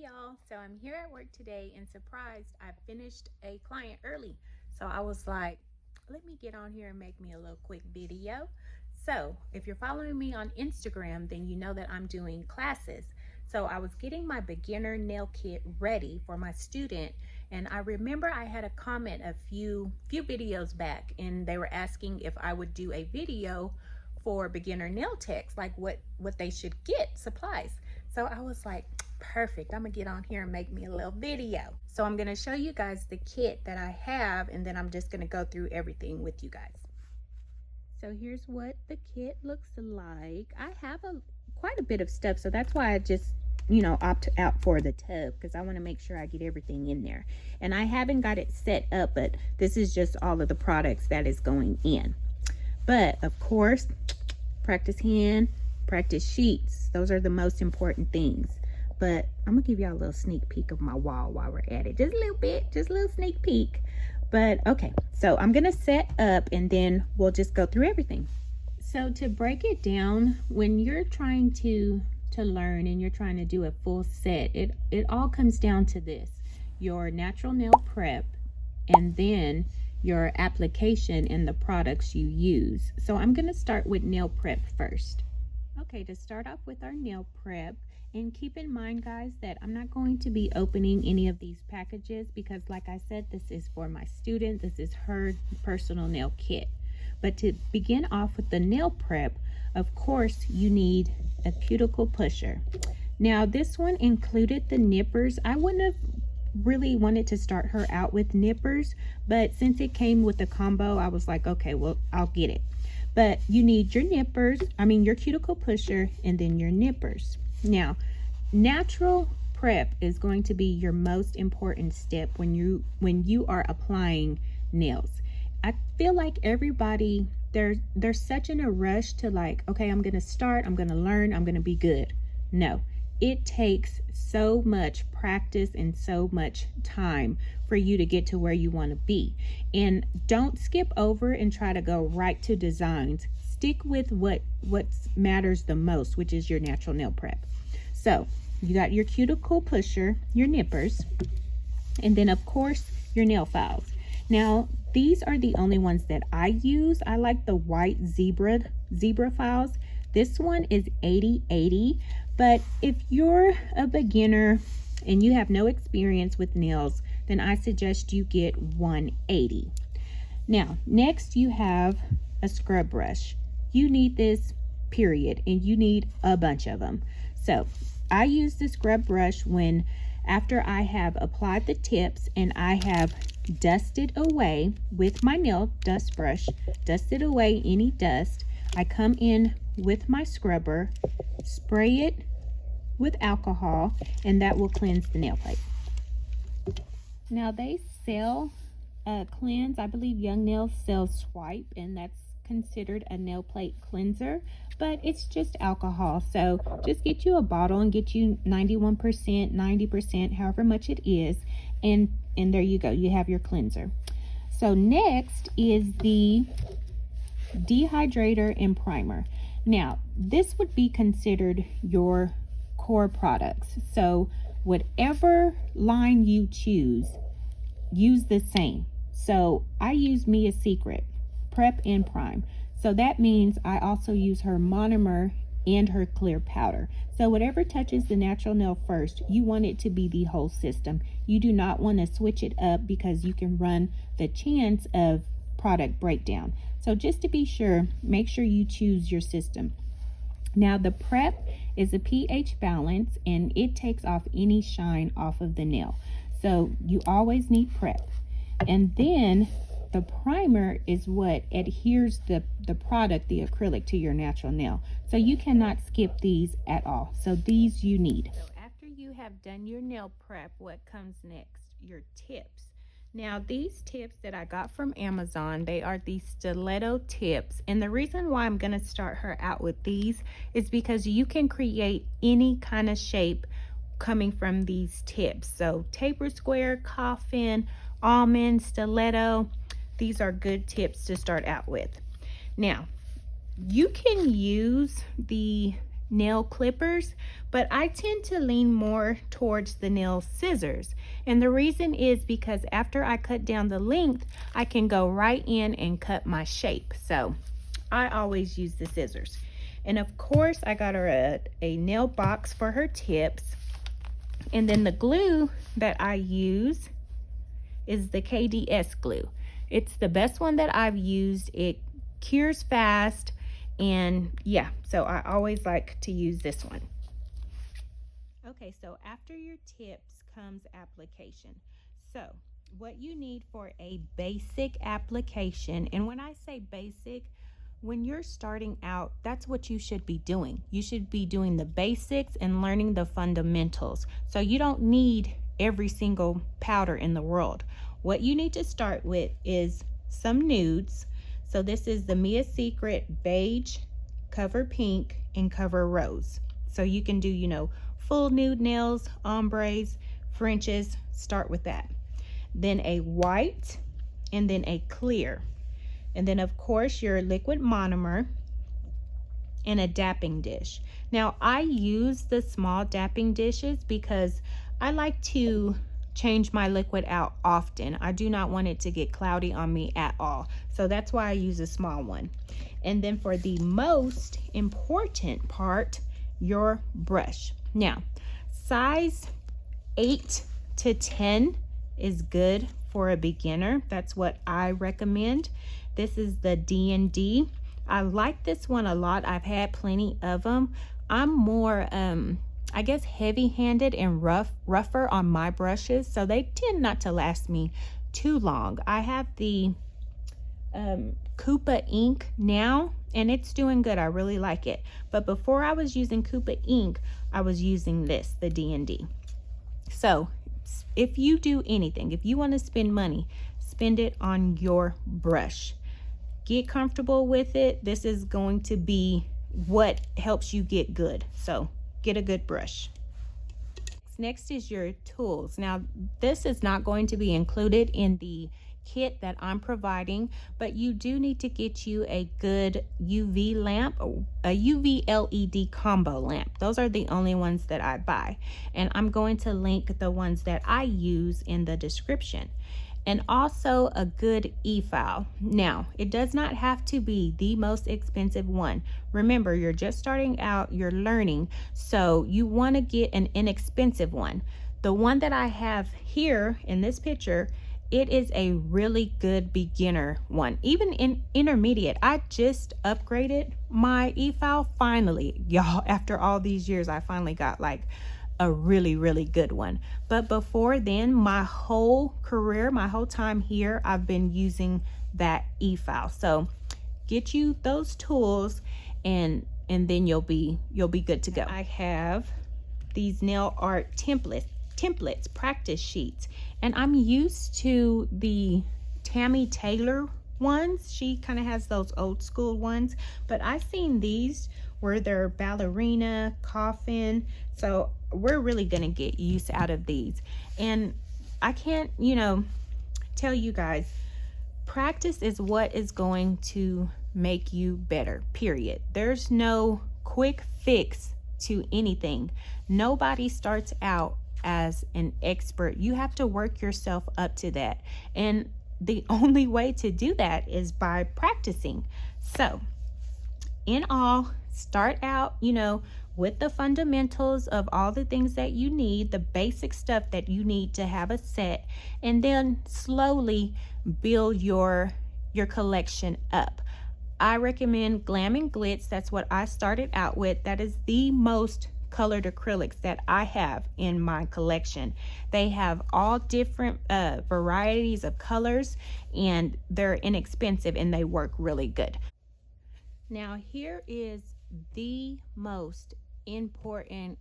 y'all, so I'm here at work today and surprised I finished a client early. So I was like, let me get on here and make me a little quick video. So if you're following me on Instagram, then you know that I'm doing classes. So I was getting my beginner nail kit ready for my student, and I remember I had a comment a few videos back, and they were asking if I would do a video for beginner nail techs, like what they should get supplies. So I was like, perfect, I'm gonna get on here and make me a little video. So I'm gonna show you guys the kit that I have, and then I'm just gonna go through everything with you guys. So here's what the kit looks like. I have quite a bit of stuff, so that's why I just opt out for the tub, because I want to make sure I get everything in there. And I haven't got it set up, but this is just all of the products that is going in. But of course, practice hand, practice sheets, those are the most important things. But I'm gonna give y'all a little sneak peek of my wall while we're at it, just a little bit, just a little sneak peek. But okay, so I'm gonna set up and then we'll just go through everything. So to break it down, when you're trying to learn and you're trying to do a full set, it all comes down to this: your natural nail prep, and then your application and the products you use. So I'm going to start with nail prep first. Okay, to start off with our nail prep, and keep in mind guys that I'm not going to be opening any of these packages because, like I said, this is for my student. This is her personal nail kit. But to begin off with the nail prep, of course you need a cuticle pusher. Now this one included the nippers. I wouldn't have really wanted to start her out with nippers, but since it came with the combo, I was like, okay, well, I'll get it. But you need your nippers, your cuticle pusher, and then your nippers. Now, natural prep is going to be your most important step when you are applying nails. I feel like everybody, they're such in a rush to like, okay, I'm gonna start, I'm gonna learn, I'm gonna be good. No, it takes so much practice and so much time for you to get to where you want to be. And don't skip over and try to go right to designs. Stick with what matters the most, which is your natural nail prep. So you got your cuticle pusher, your nippers, and then of course your nail files. Now these are the only ones that I use. I like the white zebra files. This one is 80/80. But if you're a beginner and you have no experience with nails, then I suggest you get 180. Now, next you have a scrub brush. You need this, period, and you need a bunch of them. So I use the scrub brush after I have applied the tips and I have dusted away with my nail dust brush, dusted away any dust. I come in with my scrubber, spray it with alcohol, and that will cleanse the nail plate. Now they sell cleanse. I believe Young Nails sells Swipe, and that's considered a nail plate cleanser, but it's just alcohol. So just get you a bottle and get you 91%, 90%, however much it is, and there you go, you have your cleanser. So next is the dehydrator and primer. Now this would be considered your core products. So whatever line you choose, use the same. So I use Mia's Secret prep and prime. So that means I also use her monomer and her clear powder. So whatever touches the natural nail first, you want it to be the whole system. You do not want to switch it up because you can run the chance of product breakdown. So just to be sure, make sure you choose your system. Now the prep is a pH balance, and it takes off any shine off of the nail. So you always need prep. And then the primer is what adheres the product, the acrylic, to your natural nail. So you cannot skip these at all. So these you need. So after you have done your nail prep, what comes next? Your tips. Now these tips that I got from Amazon, they are the stiletto tips, and the reason why I'm going to start her out with these is because you can create any kind of shape coming from these tips. So taper square, coffin, almond, stiletto, these are good tips to start out with. Now you can use the nail clippers, but I tend to lean more towards the nail scissors. And the reason is because after I cut down the length, I can go right in and cut my shape. So I always use the scissors. And of course, I got her a nail box for her tips. And then the glue that I use is the KDS glue. It's the best one that I've used. It cures fast, and yeah, so I always like to use this one. Okay, so after your tips comes application. So what you need for a basic application, and when I say basic, when you're starting out, that's what you should be doing. You should be doing the basics and learning the fundamentals. So you don't need every single powder in the world. What you need to start with is some nudes. So this is the Mia Secret Beige, Cover Pink, and Cover Rose. So you can do, you know, full nude nails, ombres, Frenches, start with that. Then a white, and then a clear. And then of course your liquid monomer and a dapping dish. Now I use the small dapping dishes because I like to change my liquid out often. I do not want it to get cloudy on me at all. So that's why I use a small one. And then for the most important part, your brush. Now, size 8 to 10 is good for a beginner. That's what I recommend. This is the D&D. I like this one a lot. I've had plenty of them. I'm more I guess heavy-handed and rougher on my brushes, so they tend not to last me too long. I have the Koopa ink now, and it's doing good. I really like it. But before I was using Koopa ink, I was using this, the D&D. So if you do anything, if you want to spend money, spend it on your brush. Get comfortable with it. This is going to be what helps you get good. So get a good brush. Next is your tools. Now, this is not going to be included in the kit that I'm providing, but you do need to get you a good UV lamp, a UV LED combo lamp. Those are the only ones that I buy, and I'm going to link the ones that I use in the description. And also a good e-file. Now, it does not have to be the most expensive one. Remember, you're just starting out, you're learning, so you want to get an inexpensive one. The one that I have here in this picture, it is a really good beginner one. Even in intermediate, I just upgraded my e-file finally. Y'all, after all these years, I finally got like a really good one. But before then, my whole career, my whole time here, I've been using that e-file. So get you those tools, and then you'll be good to go. I have these nail art templates, practice sheets, and I'm used to the Tammy Taylor ones. She kind of has those old school ones, but I've seen these where they're ballerina, coffin, so we're really gonna get use out of these. And I can't, tell you guys, practice is what is going to make you better, period. There's no quick fix to anything. Nobody starts out as an expert. You have to work yourself up to that, and the only way to do that is by practicing. So in all, start out, with the fundamentals of all the things that you need, the basic stuff that you need to have a set, and then slowly build your collection up. I recommend Glam and Glitz. That's what I started out with. That is the most colored acrylics that I have in my collection. They have all different varieties of colors, and they're inexpensive and they work really good. Now here is the most important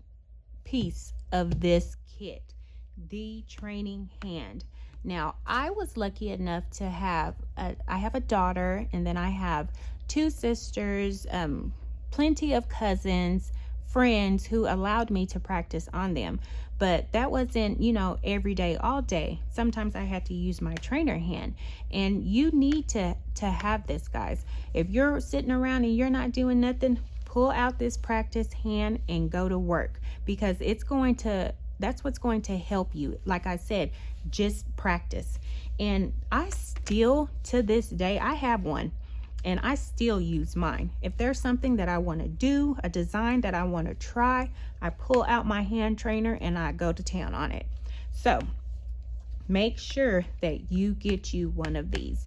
piece of this kit, the training hand. Now, I was lucky enough to have I have a daughter, and then I have 2 sisters, plenty of cousins, friends who allowed me to practice on them. But that wasn't, every day, all day. Sometimes I had to use my trainer hand, and you need to have this, guys. If you're sitting around and you're not doing nothing, pull out this practice hand and go to work, because that's what's going to help you. Like I said, just practice. And I still, to this day, I have one and I still use mine. If there's something that I want to do, a design that I want to try, I pull out my hand trainer and I go to town on it. So make sure that you get you one of these.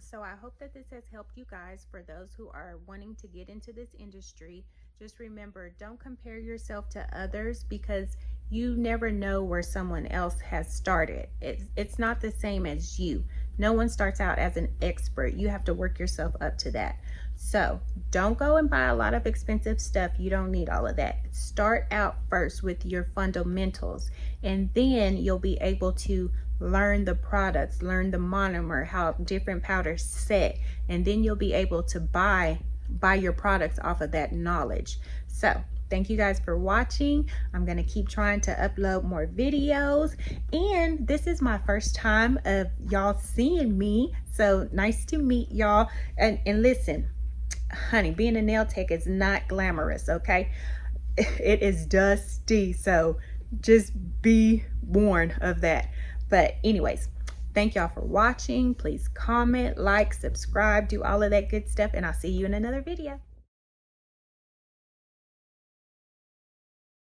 So I hope that this has helped you guys. For those who are wanting to get into this industry, just remember, don't compare yourself to others, because you never know where someone else has started. It's not the same as you. No one starts out as an expert. You have to work yourself up to that. So don't go and buy a lot of expensive stuff. You don't need all of that. Start out first with your fundamentals, and then you'll be able to learn the products, learn the monomer, how different powders set, and then you'll be able to buy your products off of that knowledge. So thank you guys for watching. I'm going to keep trying to upload more videos, and this is my first time of y'all seeing me, so nice to meet y'all. And listen, honey, being a nail tech is not glamorous, okay? It is dusty, so just be warned of that. But anyways, thank y'all for watching. Please comment, like, subscribe, do all of that good stuff, and I'll see you in another video.